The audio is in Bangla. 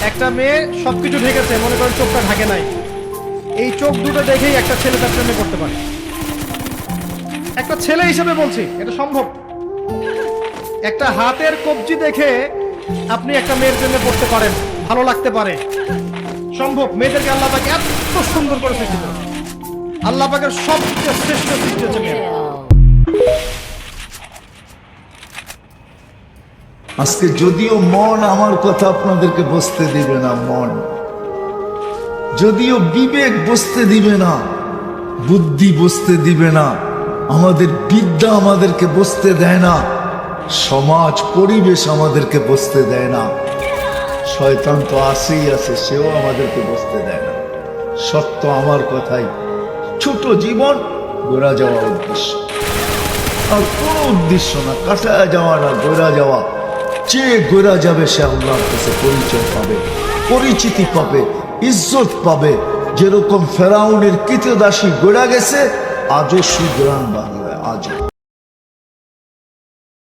একটা মেয়ে সবকিছু ঢেকেছে, মনে করেন চোখটা ঢাকে নাই, এই চোখ দুটো দেখেই একটা ছেলে তার প্রেমে করতে পারে। একটা ছেলে হিসেবে বলছি, এটা সম্ভব। একটা হাতের কবজি দেখে আপনি একটা মেয়ের প্রেমে পড়তে পারেন, ভালো লাগতে পারে, সম্ভব। মেয়েদেরকে আল্লাহ পাক এত সুন্দর করে সৃষ্টি করেছে। আল্লাহ পাকের সবচেয়ে শ্রেষ্ঠ সৃষ্টি হচ্ছে মেয়ে। আজকে যদিও মন আমার কথা আপনাদেরকে বুঝতে দিবে না, মন যদিও বিবেক বুঝতে দিবে না, বুদ্ধি বুঝতে দিবে না, আমাদের বিদ্যা আমাদেরকে বুঝতে দেয় না, সমাজ পরিবেশ আমাদেরকে বুঝতে দেয় না, শয়তান তো আসেই আছে, সেও আমাদেরকে বুঝতে দেয় না। সত্য আমার কথাই, ছোট জীবন গোড়া যাওয়া উদ্দেশ্য, আর কোনো উদ্দেশ্য না, কাটায় যাওয়া না, গোড়া যাওয়া। যে গোড়া যাবে সে আল্লাহর কাছে পরিচয় পাবে, পরিচিতি পাবে, ইজ্জত পাবে। যেরকম ফেরাউনের কৃতদাসী গোড়া গেছে, আজও সুগ্রাম বাংলায়, আজও।